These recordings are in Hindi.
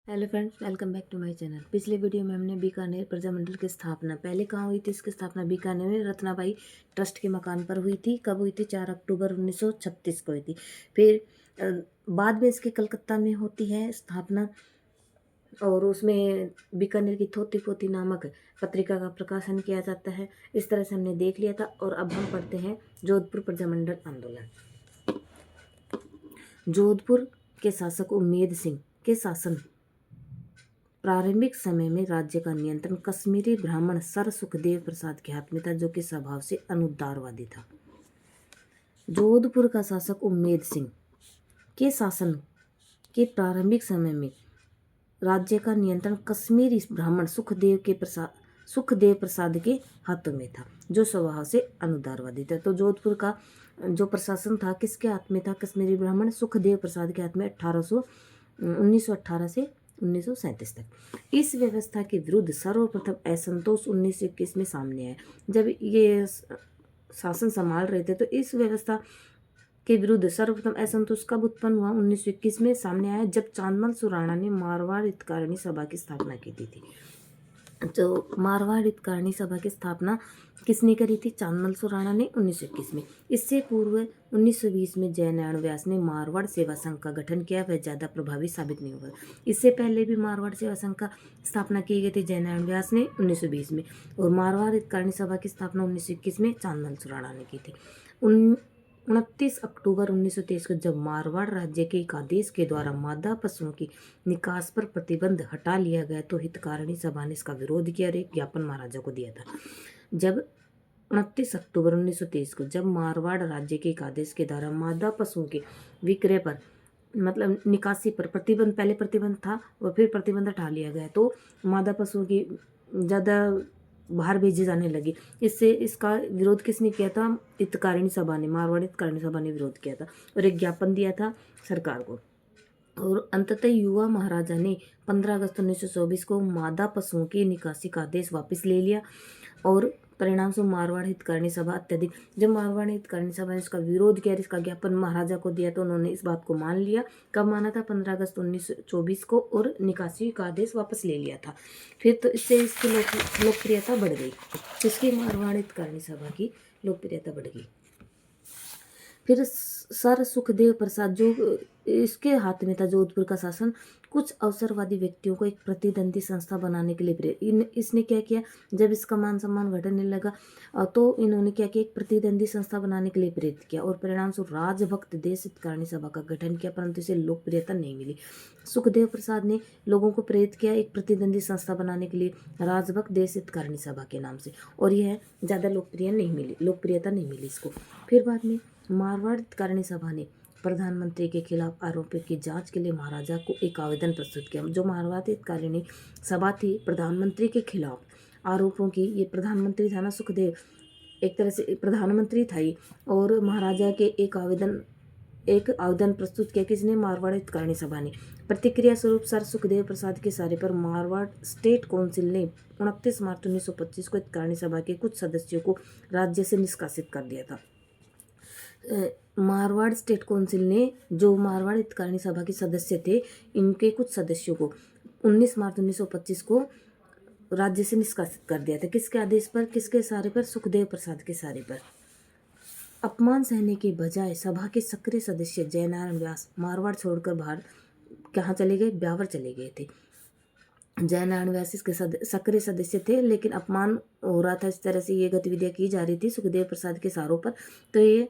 Hello friends, welcome back to my channel. पिछले वीडियो में हमने बीकानेर प्रजामंडल की स्थापना पहले कहाँ हुई थी। इसकी स्थापना बीकानेर में रत्नाबाई ट्रस्ट के मकान पर हुई थी। कब हुई थी? 4 अक्टूबर 1936 को हुई थी। फिर बाद में इसके कलकत्ता में होती है स्थापना और उसमें बीकानेर की थोती पोती नामक पत्रिका का प्रकाशन किया जाता है। इस तरह से हमने देख लिया था और अब हम पढ़ते हैं जोधपुर प्रजामंडल आंदोलन। जोधपुर के शासक उम्मेद सिंह के शासन प्रारंभिक समय में राज्य का नियंत्रण कश्मीरी ब्राह्मण सर सुखदेव प्रसाद के हाथ में था, जो कि स्वभाव से अनुदारवादी था। जोधपुर का शासक उम्मेद सिंह के शासन के प्रारंभिक समय में राज्य का नियंत्रण कश्मीरी ब्राह्मण सुखदेव प्रसाद के हाथों में था, जो स्वभाव से अनुदारवादी था। तो जोधपुर का जो प्रशासन था किसके हाथ में था? कश्मीरी ब्राह्मण सुखदेव प्रसाद के हाथ में 1918 से 1937 तक। इस व्यवस्था के विरुद्ध सर्वप्रथम असंतोष 1921 में सामने आया। जब ये शासन संभाल रहे थे तो इस व्यवस्था के विरुद्ध सर्वप्रथम असंतोष कब उत्पन्न हुआ? 1921 में सामने आया, जब चांदमल सुराणा ने मारवाड़ हितकारिणी सभा की स्थापना की थी। तो मारवाड़ हितकारिणी सभा की स्थापना किसने करी थी? चांदमल सुराणा ने 1921 में। इससे पूर्व 1920 में जयनारायण व्यास ने मारवाड़ सेवा संघ का गठन किया। वह ज़्यादा प्रभावी साबित नहीं हुआ। इससे पहले भी मारवाड़ सेवा संघ का स्थापना की गई थी जयनारायण व्यास ने 1920 में, और मारवाड़ हितकारिणी सभा की स्थापना 1921 में चांदमल सुराणा ने की थी। 29 अक्टूबर 1923 को जब मारवाड़ राज्य के एक आदेश के द्वारा मादा पशुओं की निकास पर प्रतिबंध हटा लिया गया तो हितकारिणी सभा ने इसका विरोध किया और एक ज्ञापन महाराजा को दिया था। जब 29 अक्टूबर 1923 को जब मारवाड़ राज्य के एक आदेश के द्वारा मादा पशुओं के विक्रय पर मतलब निकासी पर प्रतिबंध, पहले प्रतिबंध था और फिर प्रतिबंध हटा लिया गया, तो मादा पशुओं की ज़्यादा बाहर भेजी जाने लगी। इससे इसका विरोध किसने किया था? हितकारिणी सभा ने, मारवाड़ हितकारिणी सभा ने विरोध किया था और एक ज्ञापन दिया था सरकार को। और अंततः युवा महाराजा ने 15 अगस्त 1924 को मादा पशुओं की निकासी का आदेश वापस ले लिया और परिणाम स्वरूप मारवाड़ हितकारिणी सभा अत्यधिक, जब मारवाड़ हितकारिणी सभा ने इसका विरोध किया, इसका ज्ञापन महाराजा को दिया, तो उन्होंने इस बात को मान लिया। कब माना था? 15 अगस्त 1924 को, और निकासी का आदेश वापस ले लिया था। फिर तो इससे इसकी लोकप्रियता बढ़ गई। इसकी मारवाड़ हितकारिणी सभा की लोकप्रियता बढ़ गई। फिर सर सुखदेव प्रसाद, जो इसके हाथ में था जोधपुर का शासन, कुछ अवसरवादी व्यक्तियों को एक प्रतिद्वंदी संस्था बनाने के लिए प्रेरित। इसने क्या किया? जब इसका मान सम्मान घटने लगा तो इन्होंने क्या किया? एक प्रतिद्वंदी संस्था बनाने के लिए प्रेरित किया और परिणाम स्वरूप राजभक्त देश हितकारिणी सभा का गठन किया, परंतु इसे लोकप्रियता नहीं मिली। सुखदेव प्रसाद ने लोगों को प्रेरित किया एक प्रतिद्वंदी संस्था बनाने के लिए राजभक्त देश हितकारिणी सभा के नाम से, और यह ज़्यादा लोकप्रियता नहीं मिली इसको। फिर बाद में मारवाड़ हितकारिणी सभा ने प्रधानमंत्री के खिलाफ आरोपों की जांच के लिए महाराजा को एक आवेदन प्रस्तुत किया। जो मारवाड़ हितकारिणी सभा थी प्रधानमंत्री के खिलाफ आरोपों की, ये प्रधानमंत्री था ना सुखदेव, एक तरह से प्रधानमंत्री था ही, और महाराजा के एक आवेदन प्रस्तुत किया। किसने? मारवाड़ हितकारिणी सभा ने। प्रतिक्रिया स्वरूप सर सुखदेव प्रसाद के इशारे पर मारवाड़ स्टेट काउंसिल ने 29 मार्च 1925 को हितकारिणी सभा के कुछ सदस्यों को राज्य से निष्कासित कर दिया था। मारवाड़ स्टेट काउंसिल ने, जो मारवाड़ हितकारिणी सभा के सदस्य थे, इनके कुछ सदस्यों को 19 मार्च 1925 को राज्य से निष्कासित कर दिया था। किसके आदेश पर? किसके इशारे पर? सुखदेव प्रसाद के इशारे पर। अपमान सहने के बजाय सभा के सक्रिय सदस्य जयनारायण व्यास मारवाड़ छोड़कर बाहर कहाँ चले गए? ब्यावर चले गए थे। जयनारायण व्यास इसके सक्रिय सदस्य थे, लेकिन अपमान हो रहा था, इस तरह से ये गतिविधियाँ की जा रही थी सुखदेव प्रसाद के इशारों पर, तो ये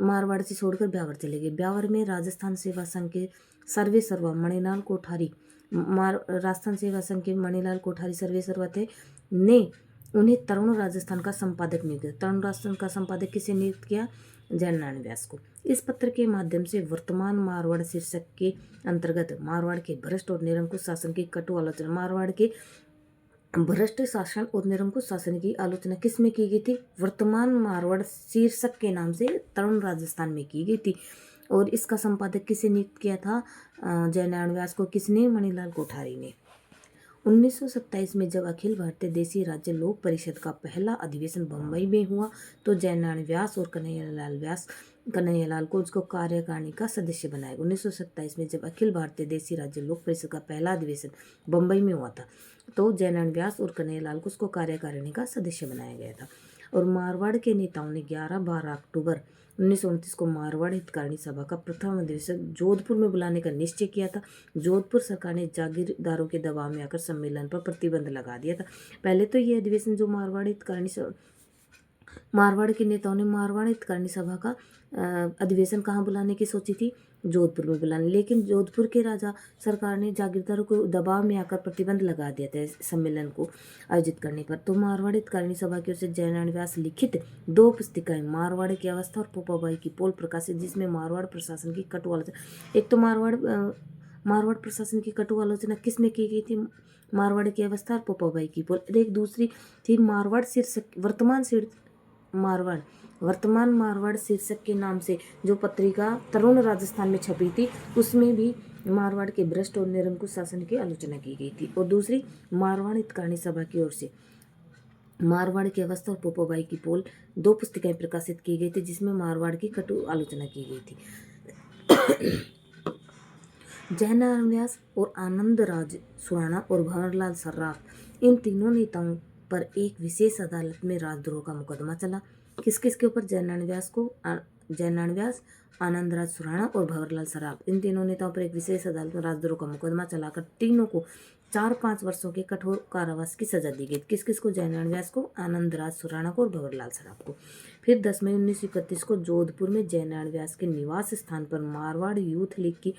मारवाड़ से छोड़कर ब्यावर चले गए। ब्यावर में राजस्थान सेवा संघ के सर्वेसर्वा मणिलाल कोठारी, राजस्थान सेवा संघ के मणिलाल कोठारी सर्वेसर्वा थे, ने उन्हें तरुण राजस्थान का संपादक नियुक्त किया। तरुण राजस्थान का संपादक किसे नियुक्त किया? जयनारायण व्यास को। इस पत्र के माध्यम से वर्तमान मारवाड़ शीर्षक के अंतर्गत मारवाड़ के भ्रष्ट और निरंकुश शासन की कटु आलोचना, मारवाड़ के भ्रष्ट शासन और निरंकुश शासन की आलोचना किसमें की गई थी? वर्तमान मारवाड़ शीर्षक के नाम से तरुण राजस्थान में की गई थी। और इसका संपादक किसे नियुक्त किया था? जयनारायण व्यास को। किसने? मणिलाल कोठारी ने। 1927 में जब अखिल भारतीय देशी राज्य लोक परिषद का पहला अधिवेशन बम्बई में हुआ तो जयनारायण व्यास और कन्हैयालाल व्यास कन्हैयालाल को उसको कार्यकारिणी का सदस्य बनाया। 1927 में जब अखिल भारतीय देसी राज्य लोक परिषद का पहला अधिवेशन बम्बई में हुआ था तो जयनारायण व्यास और कन्हैयालाल को उसको कार्यकारिणी का सदस्य बनाया गया था। और मारवाड़ के नेताओं ने 11-12 अक्टूबर 1929 को मारवाड़ हितकारिणी सभा का प्रथम अधिवेशन जोधपुर में बुलाने का निश्चय किया था। जोधपुर सरकार ने जागीरदारों के दबाव में आकर सम्मेलन पर प्रतिबंध लगा दिया था। पहले तो ये अधिवेशन जो मारवाड़ के नेताओं ने मारवाड़ हितकारिणी सभा का अधिवेशन कहाँ बुलाने की सोची थी, जोधपुर में बुलाने, लेकिन जोधपुर के राजा सरकार ने जागीरदारों को दबाव में आकर प्रतिबंध लगा दिया था इस सम्मेलन को आयोजित करने पर। तो मारवाड़ हितकारिणी सभा की ओर से जयनारायण व्यास लिखित 2 पुस्तिकाएं मारवाड़ की अवस्था और पोपाबाई की पोल प्रकाशित, जिसमें मारवाड़ प्रशासन की कटु आलोचना, एक तो मारवाड़ प्रशासन की कटु आलोचना किसमें की गई थी, मारवाड़ की अवस्था और पोपाबाई की पोल, एक दूसरी थी वर्तमान मारवाड़ शीर्षक के नाम से जो पत्रिका तरुण राजस्थान में छपी थी, उसमें भी मारवाड़ के भ्रष्ट और निरंकुश शासन की आलोचना की गई थी। और दूसरी मारवाड़ हितकारिणी सभा की ओर से मारवाड़ की अवस्था और पोपाबाई की पोल 2 पुस्तिकाएं प्रकाशित की गई थी, जिसमें मारवाड़ की कटु आलोचना की गई थी। जयनारायण व्यास और आनंदराज सुराणा और भंवरलाल सर्राफ, इन तीनों नेताओं पर एक विशेष अदालत में राजद्रोह का मुकदमा चला। किस किस के ऊपर, जयनारायण व्यास, आनंदराज सुराणा और भंवरलाल सर्राफ, इन तीनों नेताओं पर एक विशेष अदालत में राजद्रोह का मुकदमा चलाकर तीनों को 4-5 वर्षों के कठोर कारावास की सजा दी गई। किस किस को, जयनारायण व्यास को, आनंदराज सुराणा को और भंवरलाल सर्राफ को। फिर 10 मई 1931 को जोधपुर में जयनारायण व्यास के निवास स्थान पर मारवाड़ यूथ लीग की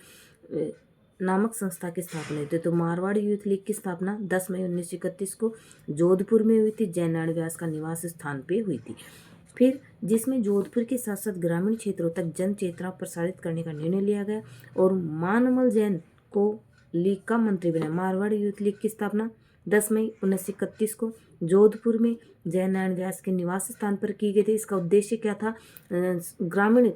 नामक संस्था की स्थापना हुई थी। तो मारवाड़ यूथ लीग की स्थापना 10 मई 1931 को जोधपुर में हुई थी, जयनारायण व्यास का निवास स्थान पे हुई थी। फिर जिसमें जोधपुर के साथ साथ ग्रामीण क्षेत्रों तक जन चेतना प्रसारित करने का निर्णय लिया गया और मानमल जैन को लीग का मंत्री बनाया। मारवाड़ यूथ लीग की स्थापना 10 मई 1931 को जोधपुर में जयनारायण व्यास के निवास स्थान पर की गई थी। इसका उद्देश्य क्या था, ग्रामीण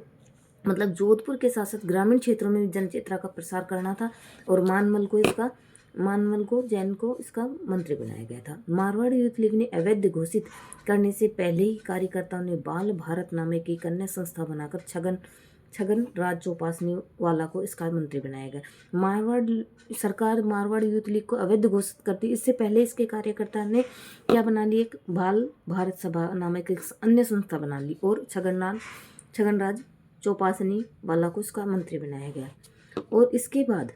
मतलब जोधपुर के साथ साथ ग्रामीण क्षेत्रों में जन चेतना का प्रसार करना था और मानमल को जैन को इसका मंत्री बनाया गया था। मारवाड़ यूथ लीग ने अवैध घोषित करने से पहले ही कार्यकर्ताओं ने बाल भारत नामे की कन्या संस्था बनाकर छगन राज चौपासनी वाला को इसका मंत्री बनाया गया। सरकार मारवाड़ यूथ लीग को अवैध घोषित करती, इससे पहले इसके कार्यकर्ता ने क्या बना ली, एक बाल भारत सभा नामक एक अन्य संस्था बना ली और छगन राज चौपासनी वाला को इसका मंत्री बनाया गया। और इसके बाद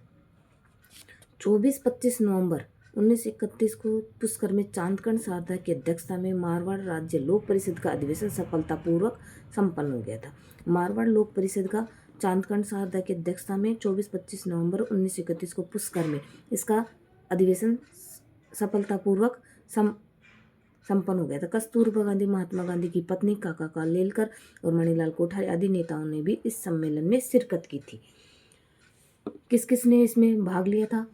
24-25 नवंबर 1931 को पुष्कर में चांदकण शारदा की अध्यक्षता में मारवाड़ राज्य लोक परिषद का अधिवेशन सफलतापूर्वक संपन्न हो गया था। मारवाड़ लोक परिषद का चांदकण शारदा की अध्यक्षता में 24-25 नवंबर 1931 को पुष्कर में इसका अधिवेशन सफलतापूर्वक संपन्न हो गया था। कस्तूरबा गांधी, महात्मा गांधी की पत्नी काका कालेलकर और मणिलाल कोठारी आदि नेताओं ने भी इस सम्मेलन में शिरकत की थी। किस किस ने इसमें भाग लिया था,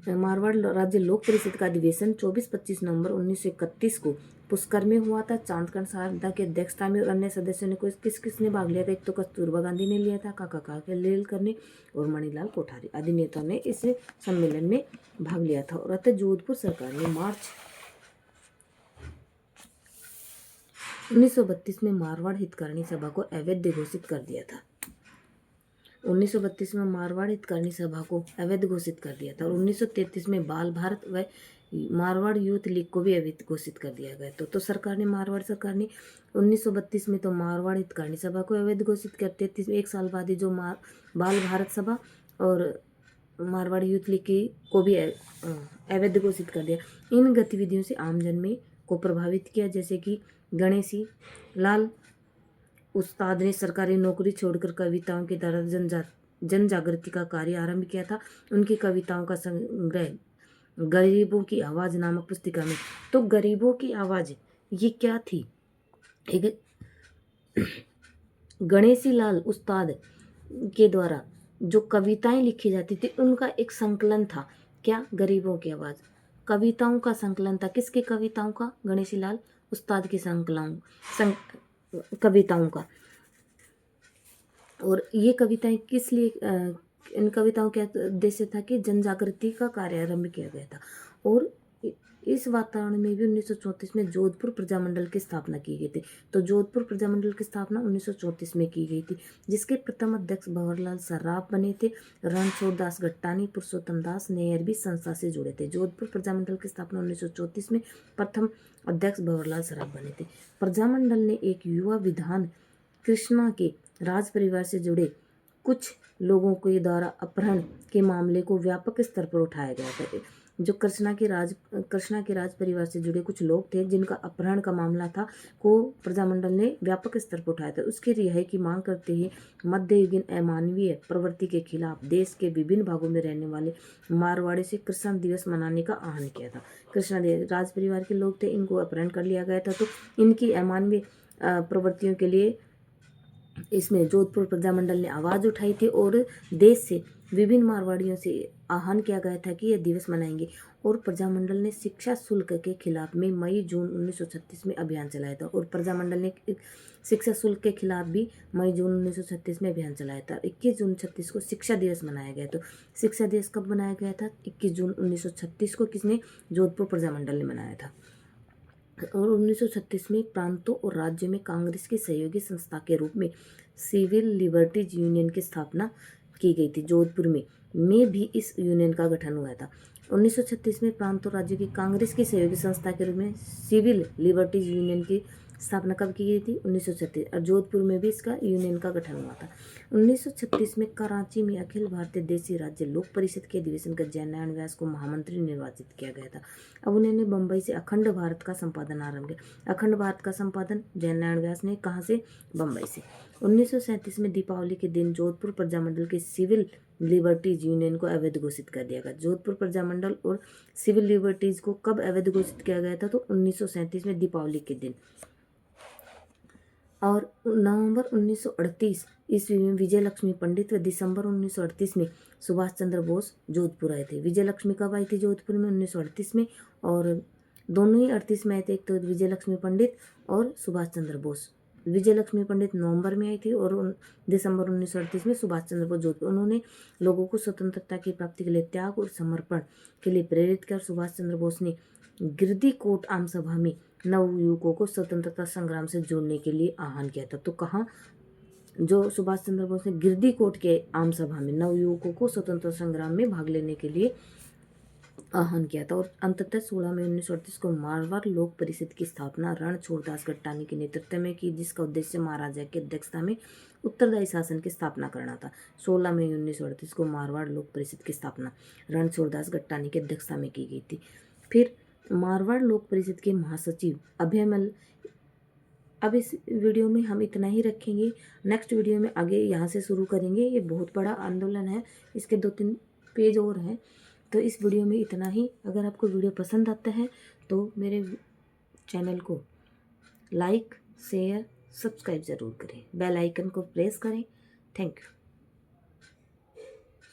मारवाड़ राज्य लोक परिषद का अधिवेशन 24-25 नवंबर 1931 को पुष्कर में हुआ था चांदकण शारदा की अध्यक्षता में और अन्य सदस्यों ने किस किस ने भाग लिया था, एक तो कस्तूरबा गांधी ने लिया था, काका कालेलकर ने और मणिलाल कोठारी आदि नेताओं ने इस सम्मेलन में भाग लिया था। और अतः जोधपुर सरकार ने मार्च 1932 में मारवाड़ हितकारिणी सभा को अवैध घोषित कर दिया था। 1932 में मारवाड़ हितकारिणी सभा को अवैध घोषित कर दिया था और 1933 में बाल भारत व मारवाड़ यूथ लीग को भी अवैध घोषित कर दिया गया। तो मारवाड़ सरकार ने 1932 में तो मारवाड़ हितकारिणी सभा को अवैध घोषित करते थे, एक साल बाद ही जो बाल भारत सभा और मारवाड़ यूथ लीग को भी अवैध घोषित कर दिया। इन गतिविधियों से आमजन में को प्रभावित किया, जैसे कि गणेशी लाल उस्ताद ने सरकारी नौकरी छोड़कर कविताओं के द्वारा जन जागृति का कार्य आरंभ किया था। उनकी कविताओं का संग्रह गरीबों की आवाज़ नामक पुस्तिका में। तो गरीबों की आवाज़ ये क्या थी, एक गणेशी लाल उस्ताद के द्वारा जो कविताएं लिखी जाती थी उनका एक संकलन था। क्या, गरीबों की आवाज़, कविताओं का संकलन था। किसकी कविताओं का, गणेशी लाल उस्ताद की कविताओं का। और ये कविताएं किस लिए, इन कविताओं का उद्देश्य था कि जन जागृति का कार्य आरंभ किया गया था। और इस वातावरण में भी 1934 में जोधपुर प्रजामंडल की स्थापना की गई थी। तो जोधपुर प्रजामंडल की स्थापना 1934 में की गई थी, जिसके प्रथम अध्यक्ष भंवरलाल सर्राफ बने थे। रणछोड़ दास गट्टानी, पुरुषोत्तम दास नैयर भी संस्था से जुड़े थे। जोधपुर प्रजामंडल की स्थापना 1934 में प्रथम अध्यक्ष भंवरलाल सर्राफ बने थे। प्रजामंडल ने एक युवा विधान कृष्णा के राज परिवार से जुड़े कुछ लोगों के द्वारा अपहरण के मामले को व्यापक स्तर पर उठाया गया था। जो कृष्णा के राज परिवार से जुड़े कुछ लोग थे जिनका अपहरण का मामला था, को प्रजामंडल ने व्यापक स्तर पर उठाया था। उसकी रिहाई की मांग करते हुए मध्ययुगीन अमानवीय प्रवृत्ति के खिलाफ देश के विभिन्न भागों में रहने वाले मारवाड़ी से कृष्ण दिवस मनाने का आह्वान किया था। कृष्णा राज परिवार के लोग थे, इनको अपहरण कर लिया गया था, तो इनकी अमानवीय प्रवृत्तियों के लिए इसमें जोधपुर प्रजामंडल ने आवाज़ उठाई थी और देश से विभिन्न मारवाड़ियों से आह्वान किया गया था कि यह दिवस मनाएंगे। और प्रजामंडल ने शिक्षा शुल्क के खिलाफ में मई जून 1936 में अभियान चलाया था। और प्रजामंडल ने शिक्षा शुल्क के खिलाफ भी मई जून 1936 में अभियान चलाया था। 21 जून 36 को शिक्षा दिवस मनाया गया। तो शिक्षा दिवस कब मनाया गया था? 21 जून 1936 को किसने? जोधपुर प्रजामंडल ने मनाया था। और 1936 में प्रांतों और राज्यों में कांग्रेस की सहयोगी संस्था के रूप में सिविल लिबर्टीज यूनियन की स्थापना की गई थी। जोधपुर में भी इस यूनियन का गठन हुआ था। 1936 में प्रांतों और राज्यों की कांग्रेस की सहयोगी संस्था के रूप में सिविल लिबर्टीज यूनियन की स्थापना कब की गई थी? 1936। और जोधपुर में भी इसका यूनियन का गठन हुआ था। 1936 में कराची में अखिल भारतीय देशी राज्य लोक परिषद के अधिवेशन का जयनारायण व्यास को महामंत्री निर्वाचित किया गया था। अब उन्होंने बम्बई से अखंड भारत का संपादन आरंभ किया। अखंड भारत का संपादन जयनारायण व्यास ने कहाँ से? बम्बई से। 1937 में दीपावली के दिन जोधपुर प्रजामंडल के सिविल लिबर्टीज यूनियन को अवैध घोषित कर दिया गया। जोधपुर प्रजामंडल और सिविल लिबर्टीज को कब अवैध घोषित किया गया था? तो 1937 में दीपावली के दिन। और नवंबर 1938 ईस्वी में विजय लक्ष्मी पंडित व दिसंबर 1938 में सुभाष चंद्र बोस जोधपुर आए थे। विजय लक्ष्मी कब आई थी जोधपुर में? 1938 में। और दोनों ही 38 में आए थे, एक तो विजय लक्ष्मी पंडित और सुभाष चंद्र बोस। विजय लक्ष्मी पंडित नवंबर में आई थी और दिसंबर 1938 में सुभाष चंद्र बोस जोधपुर। उन्होंने लोगों को स्वतंत्रता की प्राप्ति के लिए त्याग और समर्पण के लिए प्रेरित किया। सुभाष चंद्र बोस ने गिरदी कोट आम सभा में नवयुवकों को स्वतंत्रता संग्राम से जोड़ने के लिए आह्वान किया था। तो कहाँ? जो सुभाष चंद्र बोस ने गिरदी कोट के आम सभा में नवयुवकों को स्वतंत्रता संग्राम में भाग लेने के लिए आह्वान किया था। और अंततः 16 मई 1938 को मारवाड़ लोक परिषद की स्थापना रणछोड़ दास गट्टानी के नेतृत्व में की, जिसका उद्देश्य महाराजा की अध्यक्षता में उत्तरदायी शासन की स्थापना करना था। 16 मई 1938 को मारवाड़ लोक परिषद की स्थापना रणछोड़ दास गट्टानी की अध्यक्षता में की गई थी। फिर मारवाड़ लोक परिषद के महासचिव अभयमल। अब इस वीडियो में हम इतना ही रखेंगे। नेक्स्ट वीडियो में आगे यहाँ से शुरू करेंगे। ये बहुत बड़ा आंदोलन है, इसके 2-3 पेज और हैं। तो इस वीडियो में इतना ही। अगर आपको वीडियो पसंद आता है तो मेरे चैनल को लाइक, शेयर, सब्सक्राइब ज़रूर करें। बेल आइकन को प्रेस करें। Thank you.